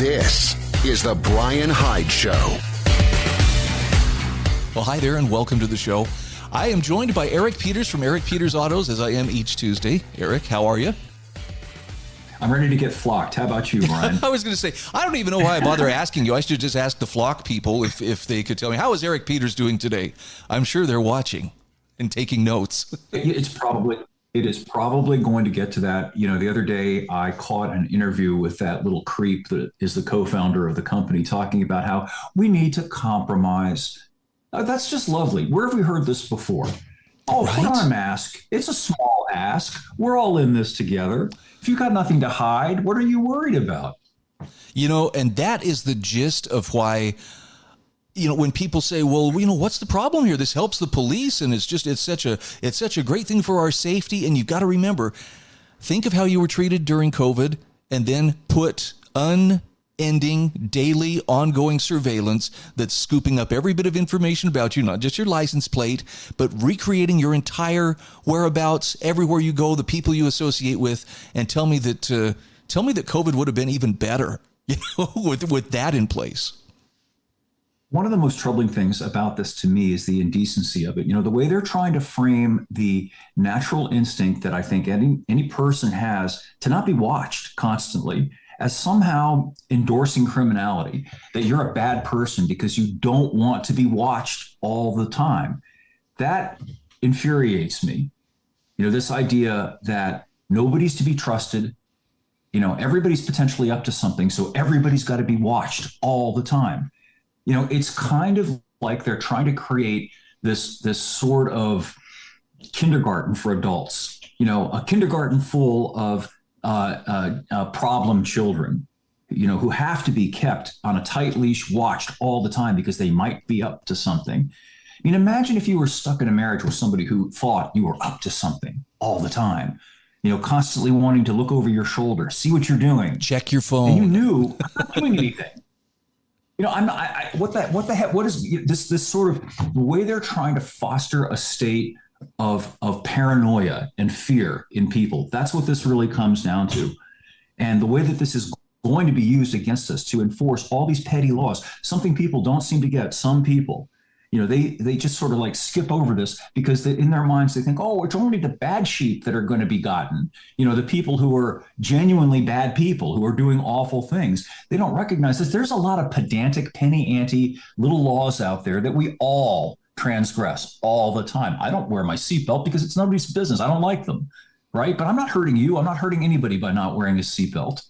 This is the Bryan Hyde Show. Well, hi there and welcome to the show. I am joined by Eric Peters from Eric Peters Autos, as I am each Tuesday. Eric, how are you? I'm ready to get flocked. How about you, Brian? I was going to say, I don't even know why I bother asking you. I should just ask the flock people if they could tell me, how is Eric Peters doing today? I'm sure they're watching and taking notes. It is probably going to get to that. You know, the other day I caught an interview with that little creep that is the co-founder of the company talking about how we need to compromise. That's just lovely. Where have we heard this before? Oh, right. Put on a mask. It's a small ask. We're all in this together. If you got nothing to hide, what are you worried about? You know, and that is the gist of why, you know, when people say, well, you know, what's the problem here? This helps the police and it's such a great thing for our safety. And you've got to remember, think of how you were treated during COVID and then put unending, daily, ongoing surveillance that's scooping up every bit of information about you, not just your license plate, but recreating your entire whereabouts, everywhere you go, the people you associate with, and tell me that COVID would have been even better, you know, with that in place. One of the most troubling things about this to me is the indecency of it. You know, the way they're trying to frame the natural instinct that I think any person has to not be watched constantly as somehow endorsing criminality, that you're a bad person because you don't want to be watched all the time. That infuriates me. You know, this idea that nobody's to be trusted, you know, everybody's potentially up to something, so everybody's got to be watched all the time. You know, it's kind of like they're trying to create this sort of kindergarten for adults, you know, a kindergarten full of problem children, you know, who have to be kept on a tight leash, watched all the time because they might be up to something. I mean, imagine if you were stuck in a marriage with somebody who thought you were up to something all the time, you know, constantly wanting to look over your shoulder, see what you're doing, check your phone. And you knew I'm not doing anything. You know, what the heck? What is this sort of the way they're trying to foster a state of paranoia and fear in people? That's what this really comes down to. And the way that this is going to be used against us to enforce all these petty laws, something people don't seem to get. Some people, you know, they just sort of like skip over this because in their minds they think, oh, it's only the bad sheep that are going to be gotten. You know, the people who are genuinely bad people who are doing awful things. They don't recognize that there's a lot of pedantic, penny ante little laws out there that we all transgress all the time. I don't wear my seatbelt because it's nobody's business. I don't like them, right? But I'm not hurting you. I'm not hurting anybody by not wearing a seatbelt,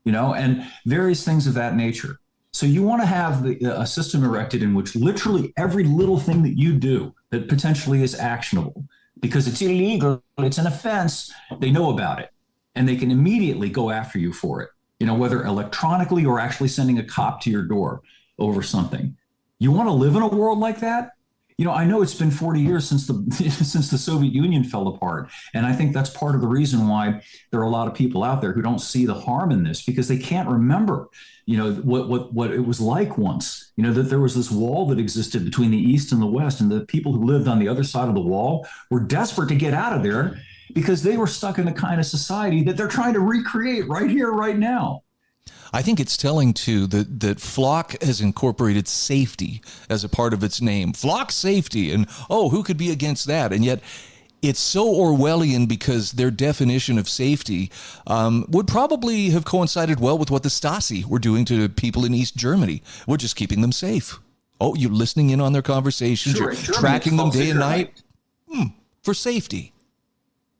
you know, and various things of that nature. So you want to have a system erected in which literally every little thing that you do that potentially is actionable, because it's illegal, it's an offense, they know about it and they can immediately go after you for it, you know, whether electronically or actually sending a cop to your door over something. You want to live in a world like that? You know, I know it's been 40 years since the Soviet Union fell apart. And I think that's part of the reason why there are a lot of people out there who don't see the harm in this, because they can't remember, you know, what it was like once, you know, that there was this wall that existed between the East and the West, and the people who lived on the other side of the wall were desperate to get out of there because they were stuck in the kind of society that they're trying to recreate right here, right now. I think it's telling, too, that Flock has incorporated safety as a part of its name. Flock safety. And, oh, who could be against that? And yet it's so Orwellian because their definition of safety would probably have coincided well with what the Stasi were doing to people in East Germany. We're just keeping them safe. Oh, you're listening in on their conversations. Sure, you're tracking them day and night for safety.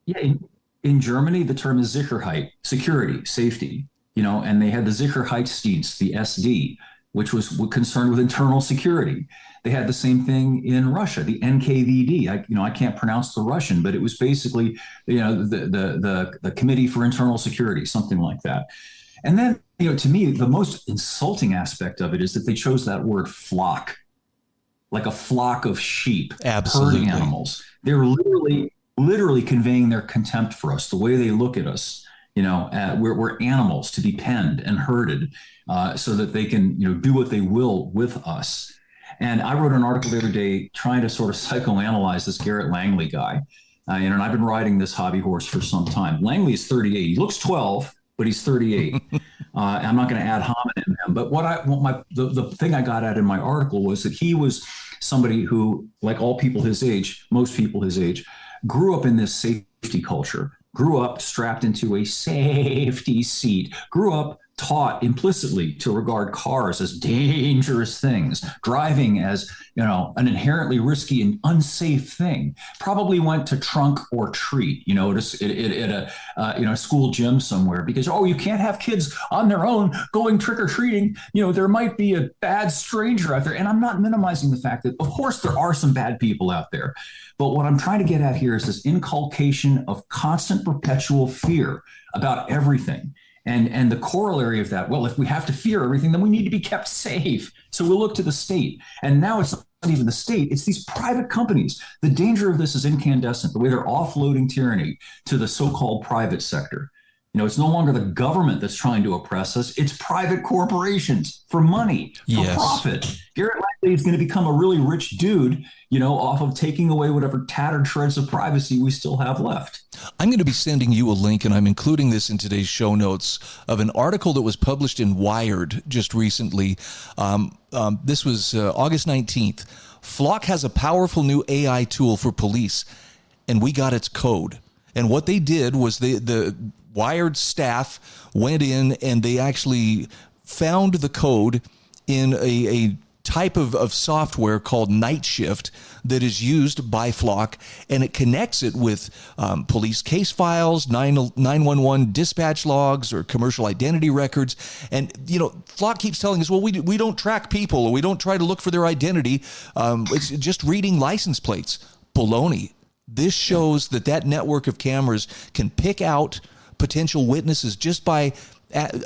Yeah, in Germany, the term is Sicherheit, security, safety. You know, and they had the Sicherheitsdienst, the SD, which was concerned with internal security. They had the same thing in Russia, the NKVD. I can't pronounce the Russian, but it was basically, you know, the Committee for Internal Security, something like that. And then, you know, to me, the most insulting aspect of it is that they chose that word flock, like a flock of sheep, absolutely, herd animals. They're literally conveying their contempt for us, the way they look at us. You know, we're animals to be penned and herded so that they can, you know, do what they will with us. And I wrote an article the other day trying to sort of psychoanalyze this Garrett Langley guy. And I've been riding this hobby horse for some time. Langley is 38. He looks 12. but he's 38. I'm not going to ad hominem him, but the thing I got at in my article was that he was somebody who, like all people his age, most people his age, grew up in this safety culture, grew up strapped into a safety seat, grew up taught implicitly to regard cars as dangerous things, driving as, an inherently risky and unsafe thing. Probably went to trunk or treat, at a school gym somewhere, because you can't have kids on their own going trick or treating. There might be a bad stranger out there, and I'm not minimizing the fact that, of course, there are some bad people out there. But what I'm trying to get at here is this inculcation of constant, perpetual fear about everything. And the corollary of that, well, if we have to fear everything, then we need to be kept safe. So we'll look to the state. And now it's not even the state, it's these private companies. The danger of this is incandescent, the way they're offloading tyranny to the so-called private sector. It's no longer the government that's trying to oppress us. It's private corporations for money, for profit. Garrett Langley is going to become a really rich dude, off of taking away whatever tattered shreds of privacy we still have left. I'm going to be sending you a link, and I'm including this in today's show notes, of an article that was published in Wired just recently. This was August 19th. Flock has a powerful new AI tool for police, and we got its code. And what they did was the Wired staff went in and they actually found the code in a type of software called Night Shift that is used by Flock, and it connects it with police case files, 911 dispatch logs, or commercial identity records. And, Flock keeps telling us, well, we don't track people, or we don't try to look for their identity. It's just reading license plates. Baloney. This shows that network of cameras can pick out potential witnesses just by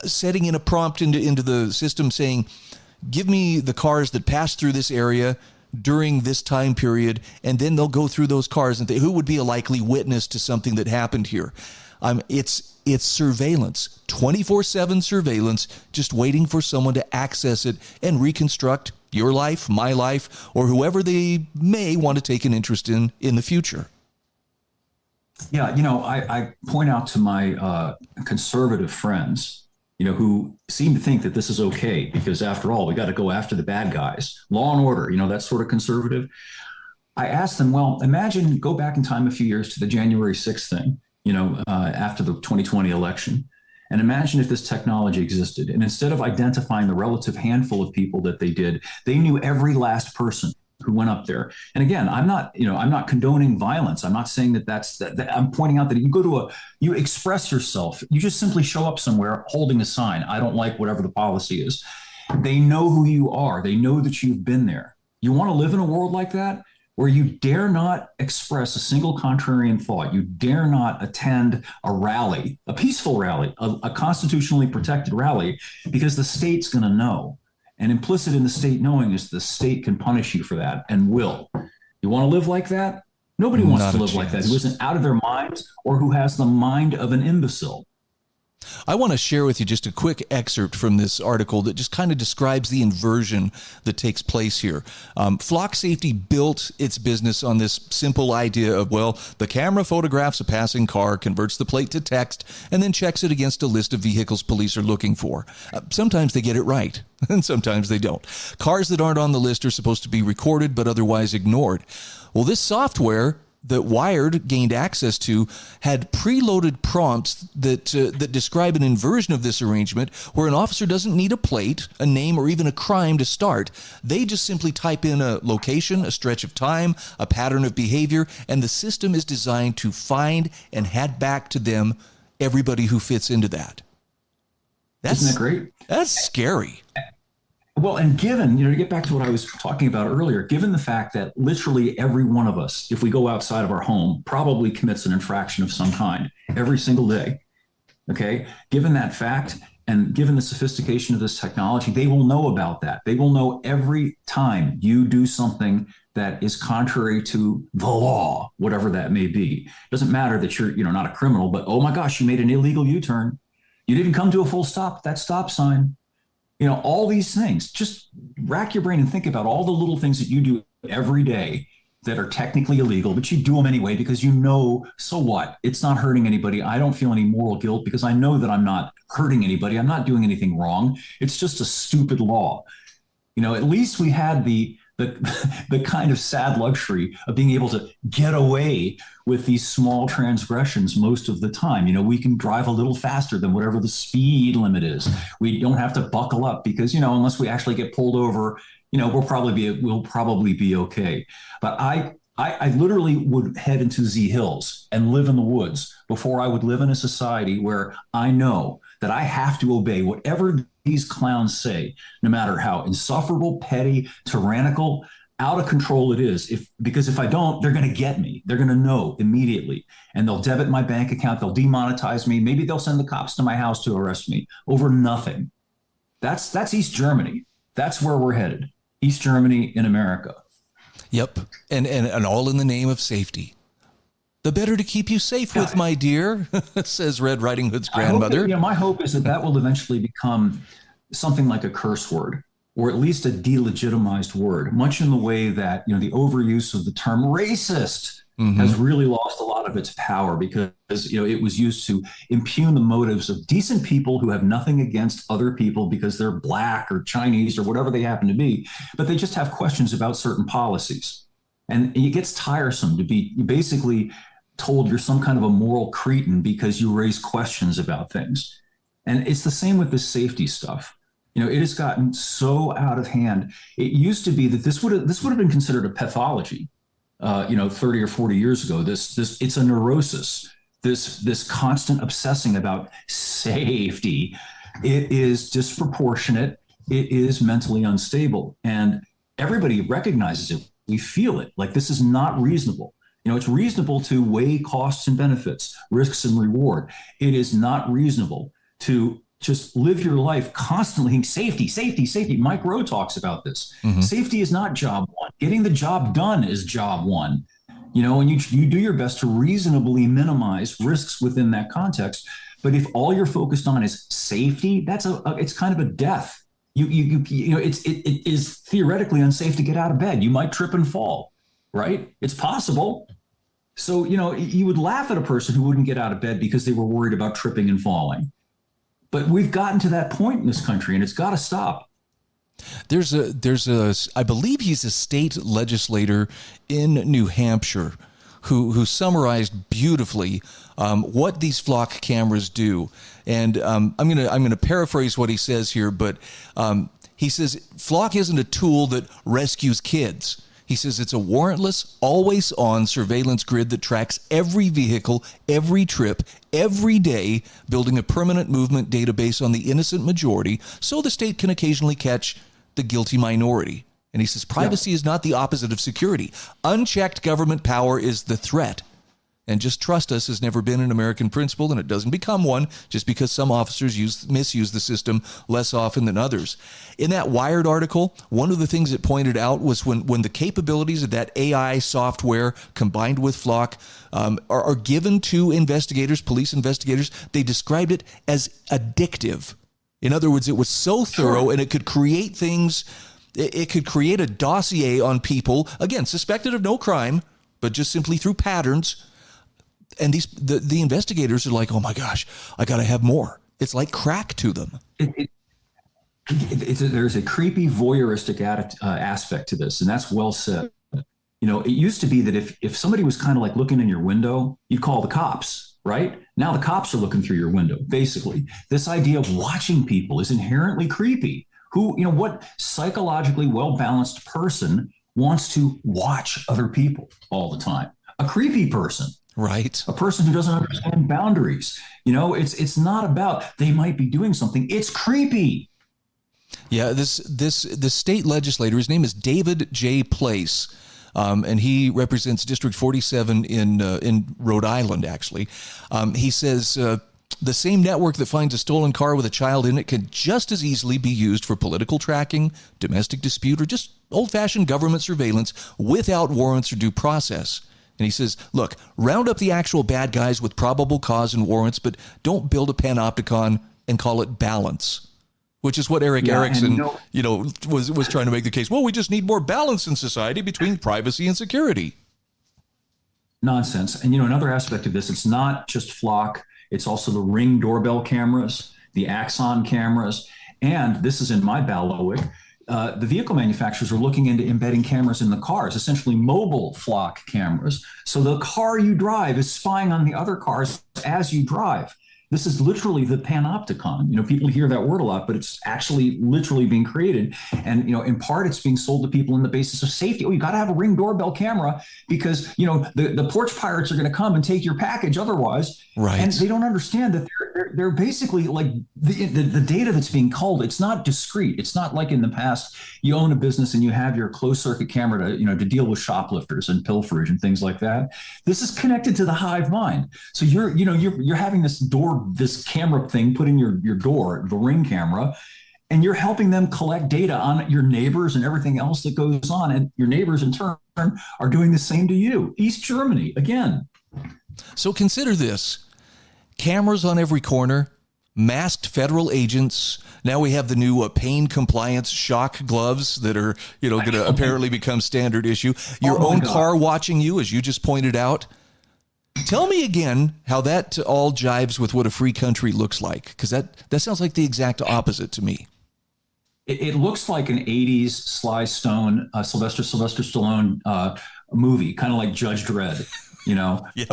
setting in a prompt into the system saying, give me the cars that passed through this area during this time period, and then they'll go through those cars and who would be a likely witness to something that happened here. It's surveillance, 24/7 surveillance, just waiting for someone to access it and reconstruct your life, my life, or whoever they may want to take an interest in the future. Yeah, I point out to my conservative friends, who seem to think that this is okay because, after all, we got to go after the bad guys. Law and order, that sort of conservative. I asked them, well, go back in time a few years to the January 6th thing, after the 2020 election. And imagine if this technology existed. And instead of identifying the relative handful of people that they did, they knew every last person who went up there. And again, I'm not condoning violence. I'm not saying that I'm pointing out that you express yourself. You just simply show up somewhere holding a sign. I don't like whatever the policy is. They know who you are. They know that you've been there. You want to live in a world like that, where you dare not express a single contrarian thought. You dare not attend a rally, a peaceful rally, a constitutionally protected rally, because the state's going to know. And implicit in the state knowing is the state can punish you for that, and will. You want to live like that? Nobody wants to live like that who isn't out of their minds or who has the mind of an imbecile. I want to share with you just a quick excerpt from this article that just kind of describes the inversion that takes place here. Flock Safety built its business on this simple idea of, well, the camera photographs a passing car, converts the plate to text, and then checks it against a list of vehicles police are looking for. Sometimes they get it right, and sometimes they don't. Cars that aren't on the list are supposed to be recorded but otherwise ignored. Well, this software that Wired gained access to had preloaded prompts that describe an inversion of this arrangement, where an officer doesn't need a plate, a name, or even a crime to start. They just simply type in a location, a stretch of time, a pattern of behavior, and the system is designed to find and hand back to them everybody who fits into that. Isn't that great? That's scary. Well, and given, to get back to what I was talking about earlier, given the fact that literally every one of us, if we go outside of our home, probably commits an infraction of some kind every single day, okay? Given that fact, and given the sophistication of this technology, they will know about that. They will know every time you do something that is contrary to the law, whatever that may be. It doesn't matter that you're, not a criminal, but, oh my gosh, you made an illegal U-turn. You didn't come to a full stop at that stop sign. All these things. Just rack your brain and think about all the little things that you do every day that are technically illegal, but you do them anyway because you know, so what? It's not hurting anybody. I don't feel any moral guilt because I know that I'm not hurting anybody. I'm not doing anything wrong. It's just a stupid law. At least we had the kind of sad luxury of being able to get away with these small transgressions most of the time. We can drive a little faster than whatever the speed limit is. We don't have to buckle up because, unless we actually get pulled over, we'll probably be okay. But I literally would head into Z Hills and live in the woods before I would live in a society where I know that I have to obey whatever these clowns say, no matter how insufferable, petty, tyrannical, out of control it is. Because if I don't, they're going to get me. They're going to know immediately, and they'll debit my bank account. They'll demonetize me. Maybe they'll send the cops to my house to arrest me over nothing. That's East Germany. That's where we're headed. East Germany in America. Yep. And all in the name of safety. The better to keep you safe with, my dear, says Red Riding Hood's grandmother. My hope is that will eventually become something like a curse word, or at least a delegitimized word, much in the way that, the overuse of the term racist has really lost a lot of its power because, it was used to impugn the motives of decent people who have nothing against other people because they're black or Chinese or whatever they happen to be, but they just have questions about certain policies. And it gets tiresome to be basically told you're some kind of a moral cretin because you raise questions about things. And it's the same with this safety stuff. It has gotten so out of hand. It used to be that this would have been considered a pathology, 30 or 40 years ago. It's a neurosis. This constant obsessing about safety. It is disproportionate. It is mentally unstable, and everybody recognizes it. We feel it. Like, this is not reasonable. It's reasonable to weigh costs and benefits, risks and reward. It is not reasonable to just live your life constantly safety, safety, safety. Mike Rowe talks about this. Safety is not job one. Getting the job done is job one. And you do your best to reasonably minimize risks within that context. But if all you're focused on is safety, it's kind of a death. It is theoretically unsafe to get out of bed. You might trip and fall, right? It's possible. So, you would laugh at a person who wouldn't get out of bed because they were worried about tripping and falling. But we've gotten to that point in this country, and it's got to stop. There's I believe he's a state legislator in New Hampshire who summarized beautifully what these flock cameras do. And I'm gonna paraphrase what he says here, but he says flock isn't a tool that rescues kids. He says it's a warrantless, always-on surveillance grid that tracks every vehicle, every trip, every day, building a permanent movement database on the innocent majority so the state can occasionally catch the guilty minority. And he says privacy is not the opposite of security. Unchecked government power is the threat. And just trust us has never been an American principle, and it doesn't become one just because some officers misuse the system less often than others. In that Wired article, one of the things it pointed out was when the capabilities of that AI software combined with Flock are given to investigators, police investigators, they described it as addictive. In other words, it was so thorough and it could create things, it could create a dossier on people, again, suspected of no crime, but just simply through patterns. And the investigators are like, oh my gosh, I got to have more. It's like crack to them. There's a creepy voyeuristic aspect to this, and that's well said. It used to be that if somebody was kind of like looking in your window, you'd call the cops, right? Now the cops are looking through your window, basically. This idea of watching people is inherently creepy. What psychologically well-balanced person wants to watch other people all the time? A creepy person. Right. A person who doesn't understand boundaries. It's not about they might be doing something. It's creepy. Yeah, this state legislator, his name is David J. Place, and he represents District 47 in Rhode Island, actually. He says the same network that finds a stolen car with a child in it can just as easily be used for political tracking, domestic dispute, or just old-fashioned government surveillance without warrants or due process. And he says, look, round up the actual bad guys with probable cause and warrants, but don't build a panopticon and call it balance. which is what Eric Yeah, Erickson, and was trying to make the case. Well, we just need more balance in society between privacy and security. Nonsense. And, another aspect of this, it's not just Flock. It's also the Ring doorbell cameras, the Axon cameras. And this is in my bailiwick. The vehicle manufacturers are looking into embedding cameras in the cars, essentially mobile Flock cameras. So the car you drive is spying on the other cars as you drive. This is literally the panopticon. People hear that word a lot, but it's actually literally being created. And, in part, it's being sold to people on the basis of safety. Oh, you got to have a Ring doorbell camera because, the porch pirates are going to come and take your package otherwise. Right. And they don't understand that they're basically like the data that's being culled. It's not discrete. It's not like in the past, you own a business and you have your closed circuit camera to deal with shoplifters and pilferage and things like that. This is connected to the hive mind. So you're having this camera thing put in your door, the Ring camera, and you're helping them collect data on your neighbors and everything else that goes on. And your neighbors in turn are doing the same to you. East Germany, again. So consider this. Cameras on every corner, masked federal agents. Now we have the new pain compliance shock gloves that are, going to apparently become standard issue. Your own car watching you, as you just pointed out. Tell me again how that all jives with what a free country looks like, because that sounds like the exact opposite to me. It looks like an 80s Sly Stone, Sylvester Stallone movie, kind of like Judge Dredd. Yep.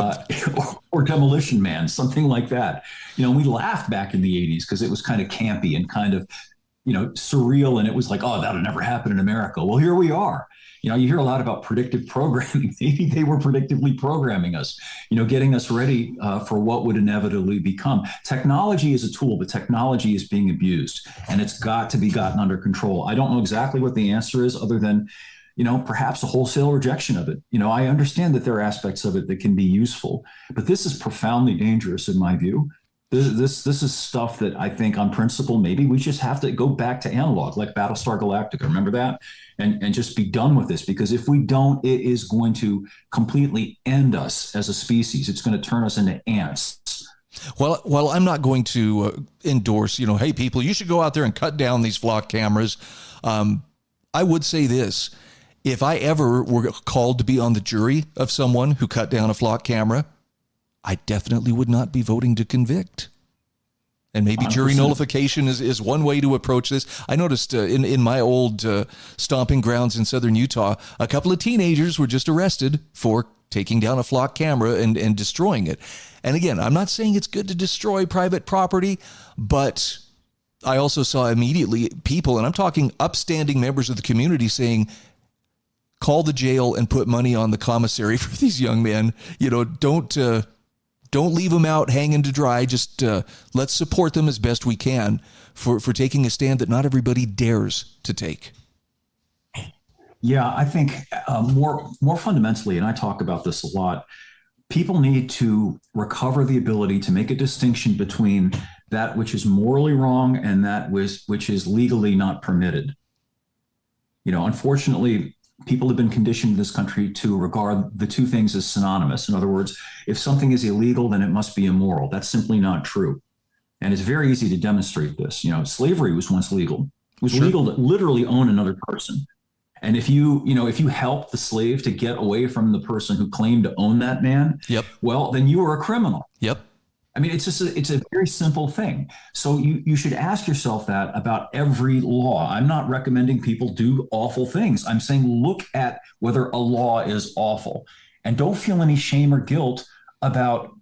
Or Demolition Man, something like that. We laughed back in the 80s because it was kind of campy and kind of, surreal. And it was like, oh, that'll never happen in America. Well, here we are. You hear a lot about predictive programming. Maybe they were predictively programming us, getting us ready for what would inevitably become. Technology is a tool, but technology is being abused, and it's got to be gotten under control. I don't know exactly what the answer is other than perhaps a wholesale rejection of it. I understand that there are aspects of it that can be useful, but this is profoundly dangerous in my view. This is stuff that I think on principle, maybe we just have to go back to analog, like Battlestar Galactica. Remember that? And just be done with this, because if we don't, it is going to completely end us as a species. It's going to turn us into ants. Well, I'm not going to endorse, hey, people, you should go out there and cut down these Flock cameras. I would say this. If I ever were called to be on the jury of someone who cut down a Flock camera, I definitely would not be voting to convict. And maybe 100%. Jury nullification is one way to approach this. I noticed in my old stomping grounds in southern Utah, a couple of teenagers were just arrested for taking down a Flock camera and destroying it. And again, I'm not saying it's good to destroy private property, but I also saw immediately people, and I'm talking upstanding members of the community, saying, call the jail and put money on the commissary for these young men. Don't leave them out hanging to dry. Just let's support them as best we can for taking a stand that not everybody dares to take. Yeah, I think more fundamentally, and I talk about this a lot, people need to recover the ability to make a distinction between that which is morally wrong and that which is legally not permitted. Unfortunately, people have been conditioned in this country to regard the two things as synonymous. In other words, if something is illegal, then it must be immoral. That's simply not true. And it's very easy to demonstrate this. Slavery was once legal. It was legal to literally own another person. And if you help the slave to get away from the person who claimed to own that man, well, then you are a criminal. Yep. I mean, it's a very simple thing. So you should ask yourself that about every law. I'm not recommending people do awful things. I'm saying look at whether a law is awful, and don't feel any shame or guilt about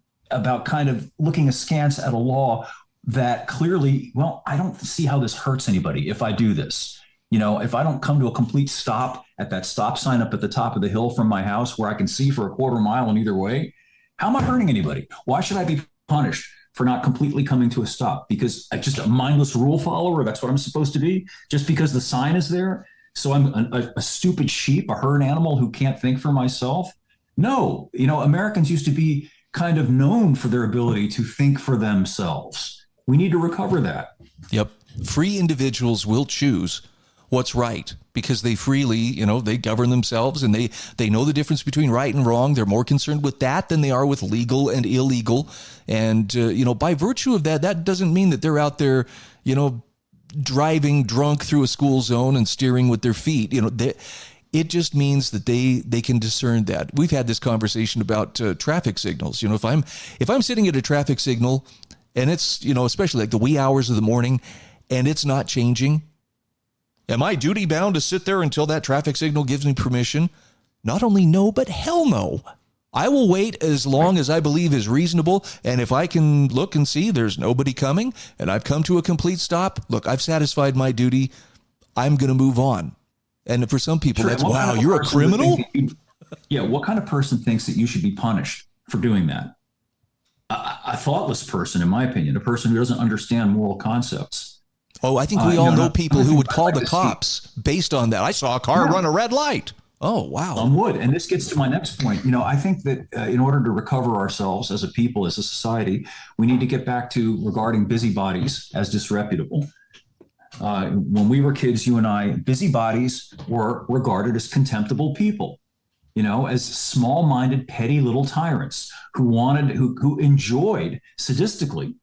kind of looking askance at a law that clearly, well, I don't see how this hurts anybody if I do this. If I don't come to a complete stop at that stop sign up at the top of the hill from my house where I can see for a quarter mile in either way, how am I hurting anybody? Why should I be punished for not completely coming to a stop? Because I'm just a mindless rule follower. That's what I'm supposed to be, just because the sign is there. So I'm a stupid sheep, a herd animal who can't think for myself. No, Americans used to be kind of known for their ability to think for themselves. We need to recover that. Yep. Free individuals will choose what's right because they freely, they govern themselves and they know the difference between right and wrong. They're more concerned with that than they are with legal and illegal. And, by virtue of that, that doesn't mean that they're out there, driving drunk through a school zone and steering with their feet. It just means that they can discern that. We've had this conversation about traffic signals. If I'm sitting at a traffic signal and it's, especially like the wee hours of the morning and it's not changing, am I duty bound to sit there until that traffic signal gives me permission? Not only no, but hell no. I will wait as long as I believe is reasonable. And if I can look and see there's nobody coming and I've come to a complete stop, look, I've satisfied my duty. I'm going to move on. And for some people, that's, wow, you're a criminal? What kind of person thinks that you should be punished for doing that? A thoughtless person, in my opinion, a person who doesn't understand moral concepts. Oh, I think we all know people who would call the cops based on that. I saw a car run a red light. Oh, wow. Some would. And this gets to my next point. I think that in order to recover ourselves as a people, as a society, we need to get back to regarding busybodies as disreputable. When we were kids, you and I, busybodies were regarded as contemptible people, as small-minded, petty little tyrants who enjoyed sadistically,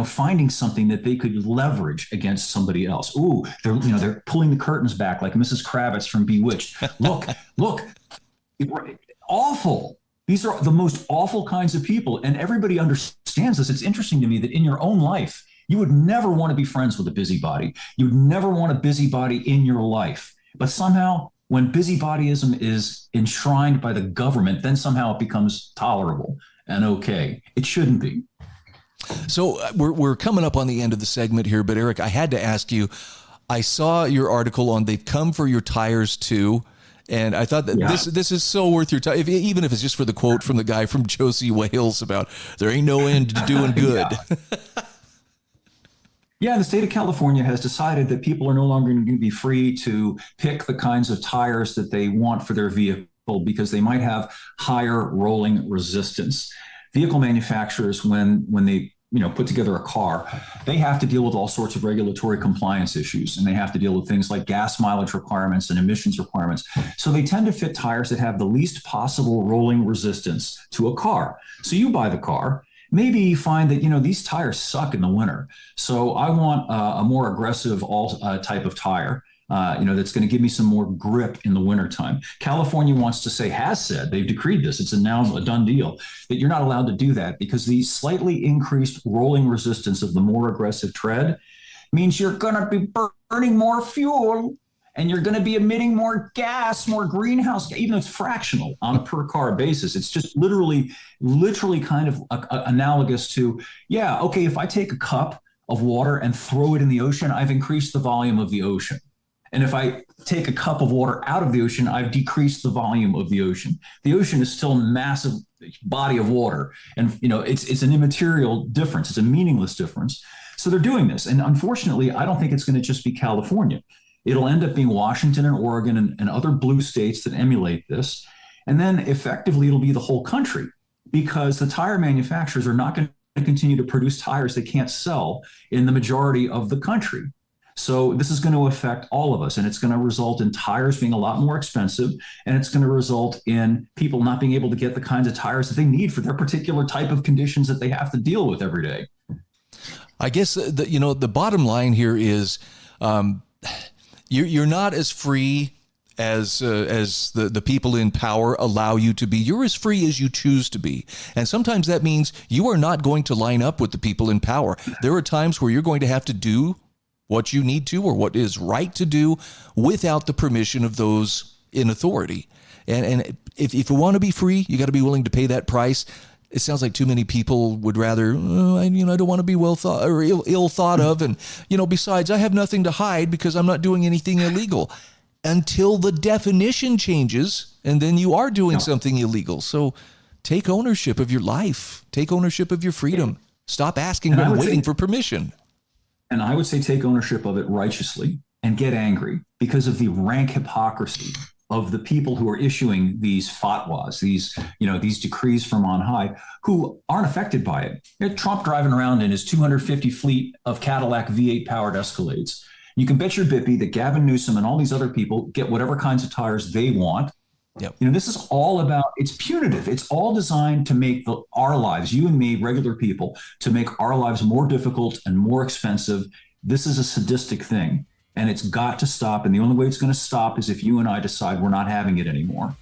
finding something that they could leverage against somebody else. Ooh, they're pulling the curtains back like Mrs. Kravitz from Bewitched. Look, awful. These are the most awful kinds of people, and everybody understands this. It's interesting to me that in your own life, you would never want to be friends with a busybody. You'd never want a busybody in your life. But somehow, when busybodyism is enshrined by the government, then somehow it becomes tolerable and okay. It shouldn't be. So we're coming up on the end of the segment here, but Eric, I had to ask you, I saw your article on They've Come for Your Tires Too, and I thought that this is so worth your time, even if it's just for the quote from the guy from Josie Wales about there ain't no end to doing good. Yeah, the state of California has decided that people are no longer going to be free to pick the kinds of tires that they want for their vehicle because they might have higher rolling resistance. Vehicle manufacturers, when they put together a car, they have to deal with all sorts of regulatory compliance issues, and they have to deal with things like gas mileage requirements and emissions requirements. So they tend to fit tires that have the least possible rolling resistance to a car. So you buy the car. Maybe you find that, these tires suck in the winter. So I want a more aggressive type of tire, that's going to give me some more grip in the wintertime. California has said, they've decreed this, it's now a done deal, that you're not allowed to do that because the slightly increased rolling resistance of the more aggressive tread means you're going to be burning more fuel and you're going to be emitting more gas, more greenhouse, even though it's fractional on a per car basis. It's just literally kind of analogous to, if I take a cup of water and throw it in the ocean, I've increased the volume of the ocean. And if I take a cup of water out of the ocean, I've decreased the volume of the ocean. The ocean is still a massive body of water. And, it's an immaterial difference. It's a meaningless difference. So they're doing this. And unfortunately, I don't think it's going to just be California. It'll end up being Washington and Oregon and other blue states that emulate this. And then effectively, it'll be the whole country because the tire manufacturers are not going to continue to produce tires they can't sell in the majority of the country. So this is going to affect all of us, and it's going to result in tires being a lot more expensive, and it's going to result in people not being able to get the kinds of tires that they need for their particular type of conditions that they have to deal with every day. I guess the bottom line here is you're not as free as the people in power allow you to be. You're as free as you choose to be. And sometimes that means you are not going to line up with the people in power. There are times where you're going to have to do what you need to or what is right to do without the permission of those in authority. And if you want to be free, you got to be willing to pay that price. It sounds like too many people would rather, I don't want to be well thought or ill thought of. And, besides, I have nothing to hide because I'm not doing anything illegal until the definition changes. And then you are doing something illegal. So take ownership of your life. Take ownership of your freedom. Stop asking and waiting for permission. And I would say take ownership of it righteously and get angry because of the rank hypocrisy of the people who are issuing these fatwas, these decrees from on high, who aren't affected by it. Trump driving around in his 250 fleet of Cadillac V8 powered Escalades. You can bet your bippy that Gavin Newsom and all these other people get whatever kinds of tires they want. Yep. This is all about, it's punitive. It's all designed to make our lives, you and me, regular people, to make our lives more difficult and more expensive. This is a sadistic thing, and it's got to stop. And the only way it's going to stop is if you and I decide we're not having it anymore.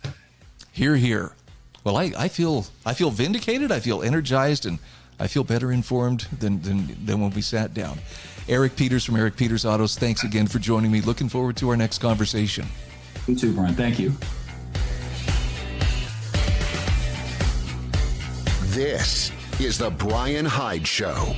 Hear, hear. Well, I feel vindicated. I feel energized, and I feel better informed than when we sat down. Eric Peters from Eric Peters Autos, thanks again for joining me. Looking forward to our next conversation. You too, Bryan. Thank you. This is the Bryan Hyde Show.